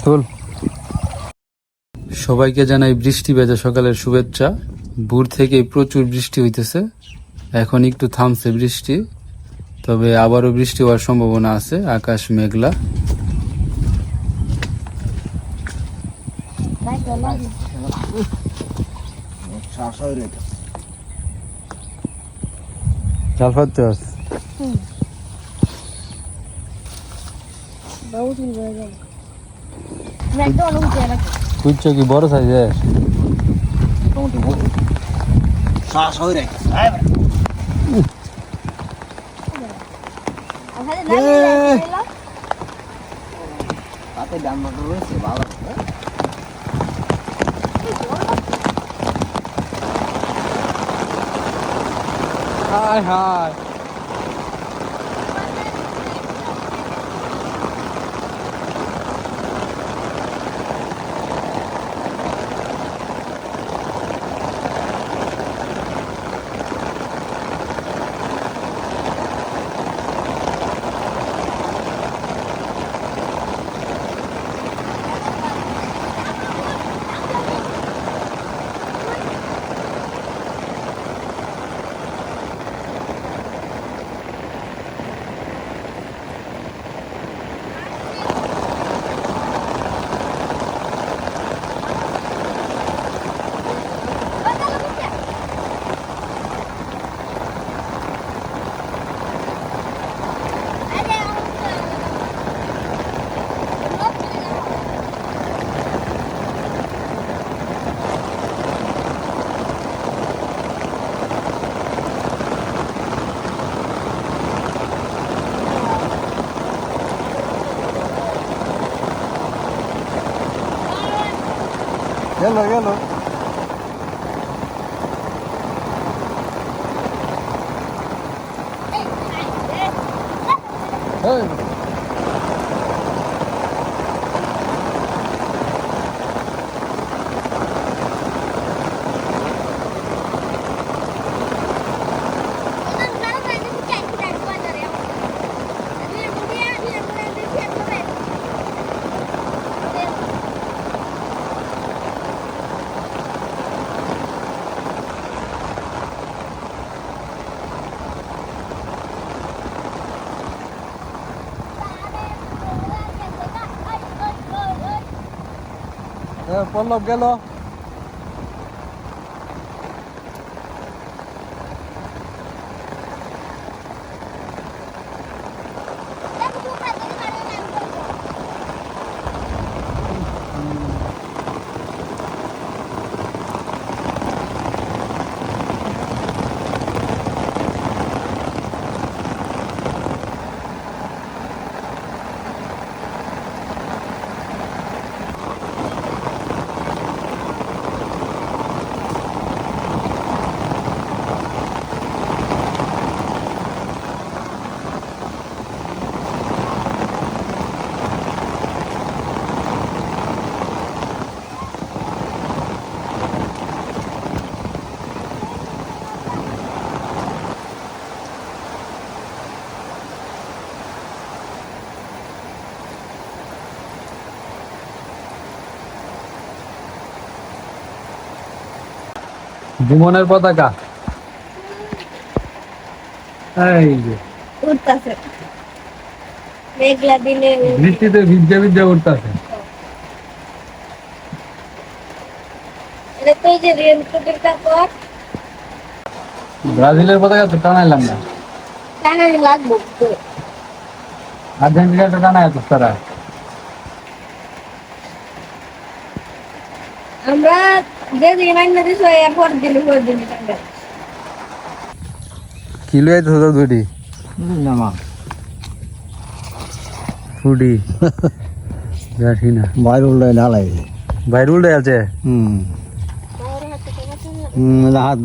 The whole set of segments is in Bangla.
তোল। সবাইকে জানাই বৃষ্টি ভেজা সকালের শুভেচ্ছা। ভোর থেকে প্রচুর বৃষ্টি হইতেছে, এখন একটু থামছে বৃষ্টি, তবে আবারও বৃষ্টি হওয়ার সম্ভাবনা আছে। আকাশ মেঘলা। জাল ফাটতে আছে। কুইচ্চো কি বড় সাইজের? হায় হায়, গেল গেল। পল্লব গেল। জীবনের পতাকা এই যে উড়তাছে, মেঘলা দিনে বৃষ্টিতে ভিজা ভিজা উঠতেছে। এটা তো যে রেনকোটের কাপড়। ব্রাজিলের পতাকা তো টানাইলাম না, টানাই লাগবো তো। আর্জেন্টিনাটা টানায় তো তারা। আমরা যেদিন আইনা দিস এরপর দিন পর দিন টাঙ্গা কিলো আইতো তো দুটি নামা ফুডি জানি না, বাইরে উল্টায় ঢালাই। বাইরে উল্টে আছে। রাত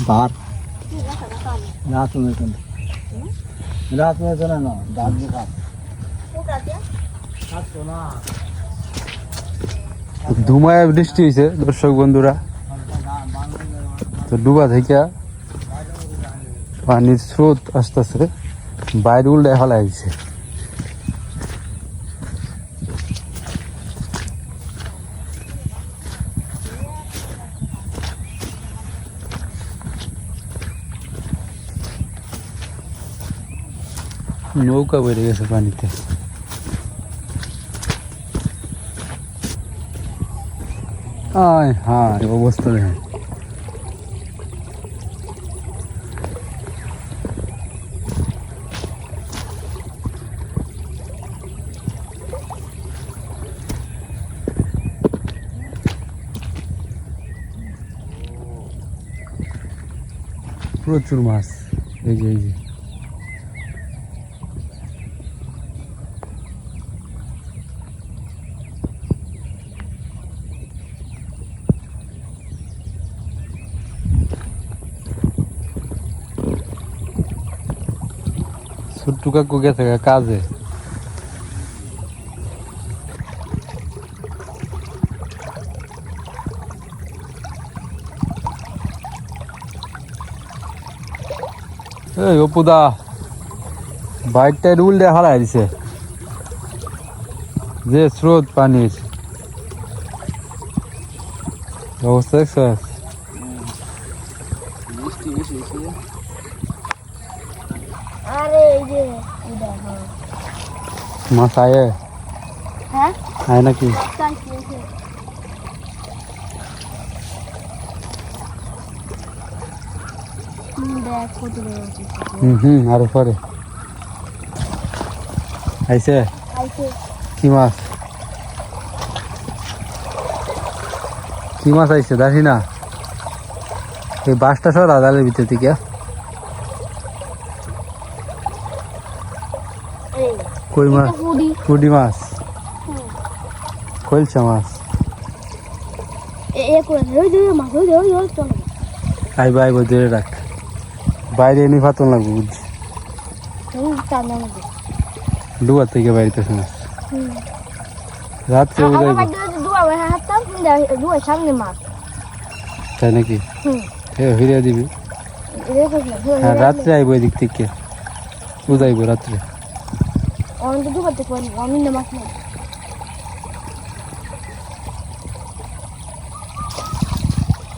বাহার রাত में तो रात में तो ना रात में खा तो ना ধুমায় বৃষ্টি হয়েছে দর্শক বন্ধুরা। তো ডুবা থেকে পানির স্রোত আসতেছে, বাইরে উল্টে ফেলা হয়েছে। নৌকা বেড়ে গেছে পানিতে। আয় হ্যাঁ অবস্থা দেখেন। প্রচুর মাছ, এই যে এই যে ছোট্টু কাকু গেছে কাজে। এই অপুদা বাইকটা উল্টে হারাই দিছে, যে স্রোত পানির অবস্থা দেখছো। আরে এই যে মাছ আয়ে হ্যাঁ আয় নাকি? দেখ কত বড় আরো পরে আইছে। আইছে কি মাছ? কি মাছ আইছে দেখি না। এই বাসটা সরা জালের ভিতর থেকে। এই কই মাছ? পুডি পুডি মাছ, কইলছা মাছ। এ করে ওই যে মাছ ওই ওই চলো আইবা আইবা ধরে রাখ, বাইরে এনে ফাতন লাগবে বুঝছি। টানা ডুবার থেকে বাইরেতেছে মাছ। রাত্রে আমার বুঝাইব বাড়িতে দুয়া হয় হাতটা দুয়া সামনে মাছ তাই নাকি? হুম ফিরিয়ে দিবি। হ্যাঁ রাত্রে আইব এদিক থেকে বুঝাইব রাত্রে। অনেক দুবার থেকে অনেক মাছ নেই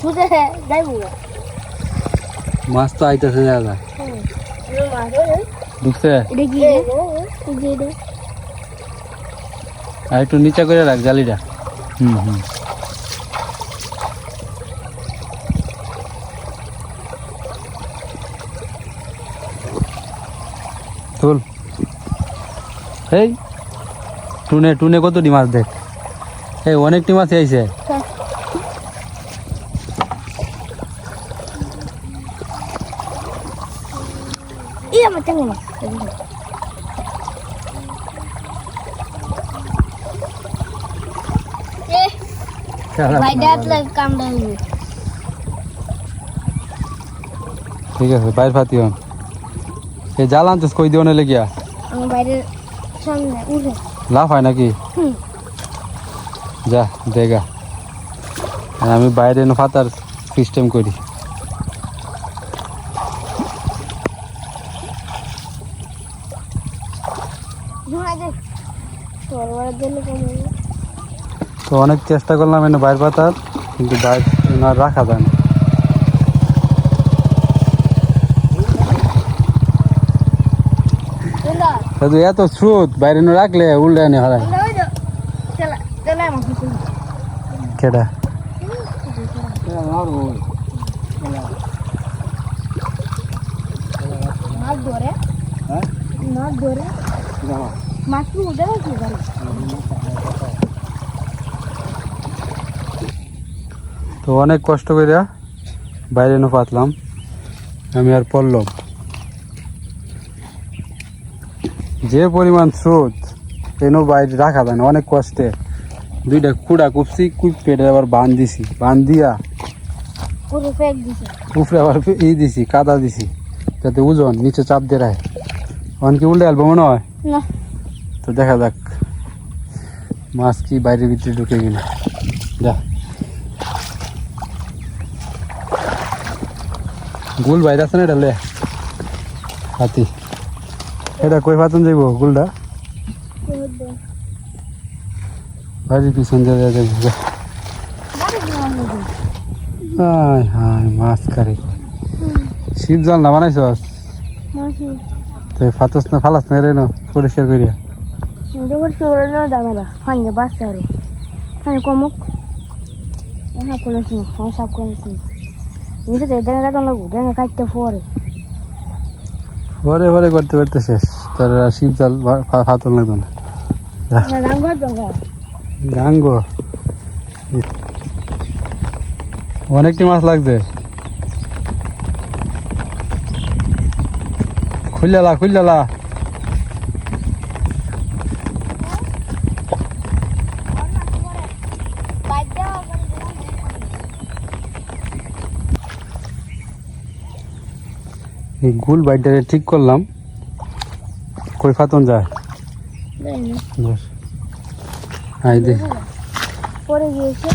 বুঝে যাইব মাছ তো আইতেছে দাদা, ঢুকছে। এটা কি আর একটু নিচে করে রাখ জালিটা। হুম তোল। এই টুনে টুনে কতটি মাছ দেখ, এই অনেকটি মাছ আইছে। এই আমার চাঙ্গা মাছ কামড়া ঠিক আছে বাইর ফাতি হন। এই জাল আনতেস কই দিও না লেগিয়া আমার বাইরের সামনে উঠে লাভ হয় নাকি? যা দেখা, আমি বাইরে ফাতার সিস্টেম করি। তো অনেক চেষ্টা করলাম এনে বাইর পাতার, কিন্তু বাইর আর রাখা যায় না। শুধু এত স্রোত বাইরে রাখলে উল্টে আনি হারায়। কেডা মাছ ধরে মাছ ধরে মাছ উঠে রাখি তো অনেক কষ্ট করে বাইরে এনে পাতলাম, আমি আর পড়লাম। যে পরিমাণ স্রোত এনে বাইরে রাখা যায় না, অনেক কষ্টে দুইটা কুড়া কুপছি পেটে আবার বান দিছি, বান দিয়া উপরে আবার দিছি কাদা দিছি যাতে ওজন নিচে চাপ দিয়ে রায়। অনেকে উল্টে আলবো মনে হয় না, তো দেখা যাক মাছ কি বাইরের ভিতরে ঢুকে কিনা। যা গুল বাইরে আছে না এটা লে হাতি, এটা কই ফাতন যাইব গুলটা বাড়ির পিছন দিয়ে দেখবি। হায় হায় মাছ কারে শিব জাল না বানাইছ? তো ফাতস না ফালাস না রে না পরিষ্কার করিয়া দেখো চোরে না দামেরা ফাঙ্গে বাচ্চা আরো মানে কমুক না করেছি আমি সব করেছি নিচে দেখা কাটন লাগবো দেখা কাটতে পরে পরে পরে করতে করতে শেষ তোর আর শিব জাল ফাতল লাগবে না রাঙ্গা দঙ্গা গাঙ্গো অনেকটি মাছ লাগছে খুললা এই গুল বাইটারে ঠিক করলাম কই ফাতন যায় বস আই দে পরে গিয়েছে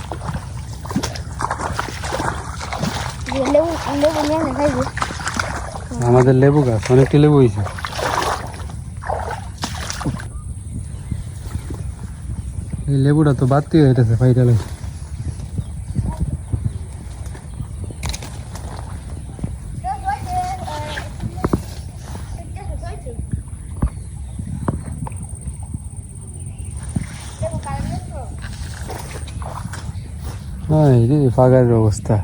লেবু লেবু নিয়ে না খাইবে আমাদের লেবু গাছ অনেকটি লেবু হয়েছে এই লেবুটা তো বাড়তি হয়ে গেছে ফাইটা লাগে এই রে ফাগারের অবস্থা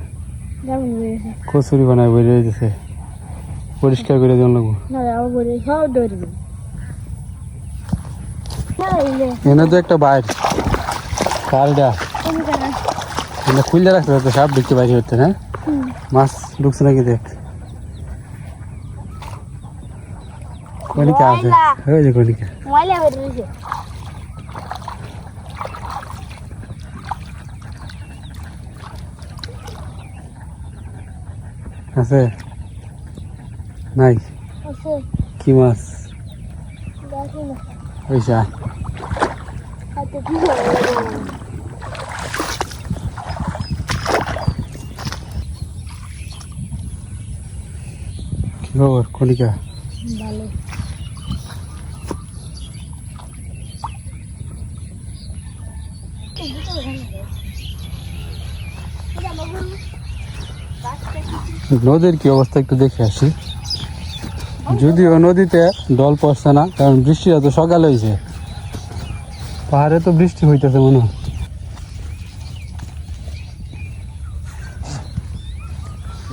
যেমন গিয়েছে কচুরি বানায় বেরিয়ে যেতেছে পরিষ্কার করে দেওয়া লাগবো না আবার বলে সব ধরবে না ইলে এনে তো একটা বাইর কালটা তুমি কেন এনে খুললে রাখতে হতো সাপ ঢুকতে বাইরে হচ্ছে না মাছ ঢুকছে নাকি দেখ কলিকা আছে ওই যে কলিকা ময়লা বেরিয়েছে আছে নাই আছে কি মাছ দেখো না ওইসা হাতে কি হবে কি খবর কলিকা ভালো নদীর কি অবস্থা একটু দেখে আসি যদিও নদীতে ডল পড়ছে না কারণ বৃষ্টিটা তো সকালে হয়েছে পাহাড়ে তো বৃষ্টি হইতেছে মনে হয়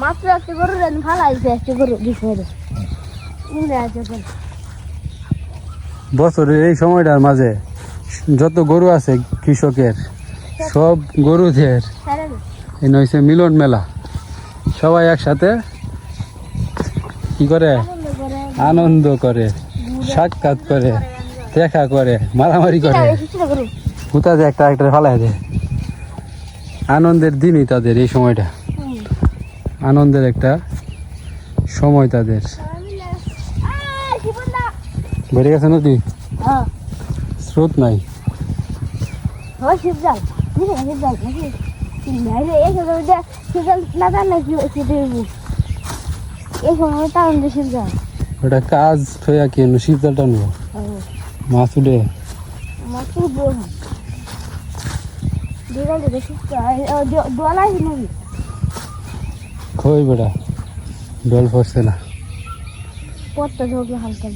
মাত্র একটা গরু রান ভালো আছে একটা গরু বিস্ময় উড়ে আছে বছরের এই সময়টার মাঝে যত গরু আছে কৃষকের সব গরুদের এই হয়েছে মিলন মেলা সবাই একসাথে কি করে আনন্দ করে সাক্ষাৎ করে দেখা করে মারামারি করে হুতাতে একটা একটা ফালাই দেয় আনন্দের দিনই তাদের এই সময়টা আনন্দের একটা সময় তাদের বেড়ে গেছে নদী স্রোত নাই শিবজাল শিবজাল শিবজাল না জানলে এই সময় টাউন দিয়ে শিবজাল ওটা কাজ থইয়া কি শীতল টানবো মাছ উঠে মাছ বল দিগাল দেখি দোলা নদী কই বেটা ডল পড়ছে না পড়তে ঢোকে হালকা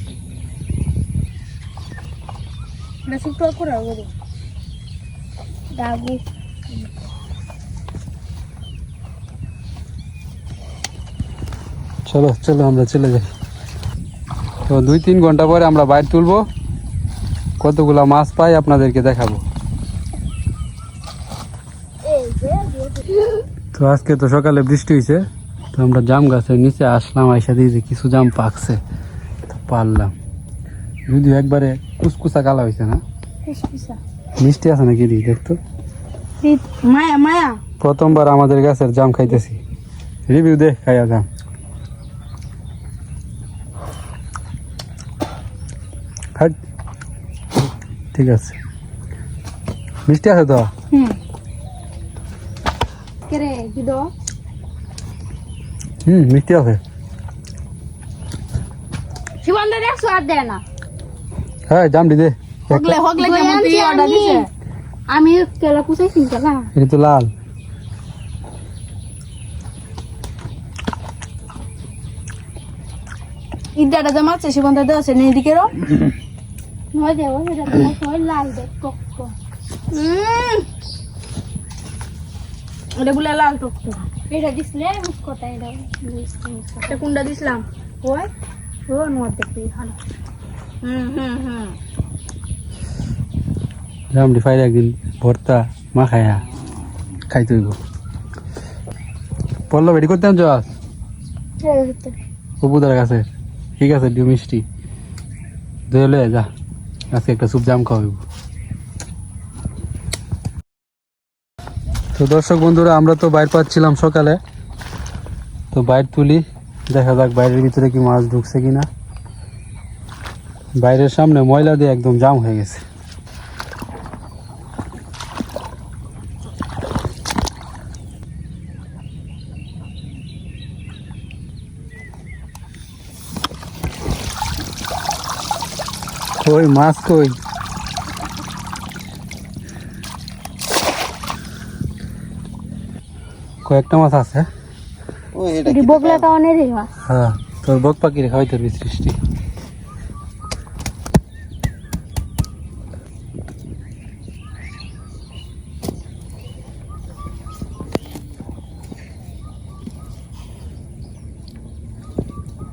বেশি তো করে ওরে দাগু চলো চলো আমরা চলে যাই তো 2-3 ঘন্টা পরে আমরা বাইর তুলবো কতগুলা মাছ পাই আপনাদেরকে দেখাবো তো আজকে তো সকালে বৃষ্টি হয়েছে তো আমরা জাম গাছের নিচে আসলাম আইসা দিয়ে যে কিছু জাম পাকছে তো পারলাম যদিও একবারে কুচকুচা কালা হয়েছে না মিষ্টি আছে নাকি দিই দেখতো মায়া মায়া প্রথমবার আমাদের গাছের জাম খাইতেছি রিভিউ দে খাইয়া জাম খাই ঠিক আছে মিষ্টি আছে তো কেরে কি দো মিষ্টি আছে শিবন্দা দেখছো আর দেয় না হ্যাঁ জামটি দে হগলে হগলে কেমন তুই অর্ডার দিছে আমি কেলা কুচাইছি কেলা এটা তো লাল ইদাটা যে মাছ সে বন্ধ দেওয়া আছে না এদিকে রো নয় দেবো সেটা তোমার সবাই লাল দেখ টক টক এটা গুলা লাল টকটো এটা দিসলে মুখটা এটা এটা কোনটা দিছিলাম ওই ও নোয়ার দেখতে ভালো রামডি ফাইলে একদিন ভর্তা মাখায়া খাইতে হইব পল্লব এটি করতাম জস উপদার কাছে ঠিক আছে ডিউ মিষ্টি ধুয়ে যা আজকে একটা সুপ জাম খাওয়াইব। তো দর্শক বন্ধুরা আমরা তো বাইর পাচ্ছিলাম সকালে, তো বাইর তুলি দেখা যাক বাইরের ভিতরে কি মাছ ঢুকছে কিনা। বাইরের সামনে ময়লা দিয়ে একদম জাম হয়ে গেছে। ওই মাছ কই? কয়েকটা মাছ আছে। বগলাটা অনেক মাছ হ্যাঁ তোর বক পাখি রেখা হইতে সৃষ্টি।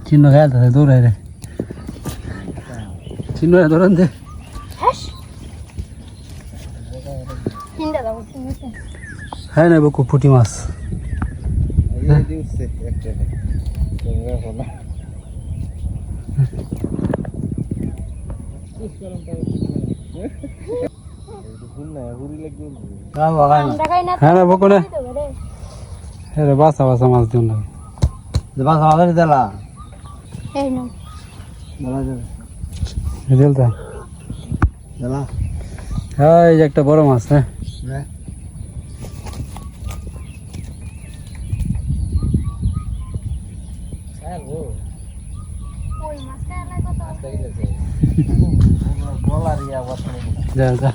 চিহ্ন খেয়াল আছে দৌড়াই রে, চিহ্ন দৌড়ান দে। চিন্তা দাও হ্যাঁ না বকু পুঁটি মাছ। হ্যাঁ না বকু না, হ্যাঁ রে বাসা বাসা মাছ দিন না। দেলা এই নাও দেলতা দেলা হ্যাঁ এই যে একটা বড় মাছ। হ্যাঁ ওই মাছটা এলাকা তো যা যা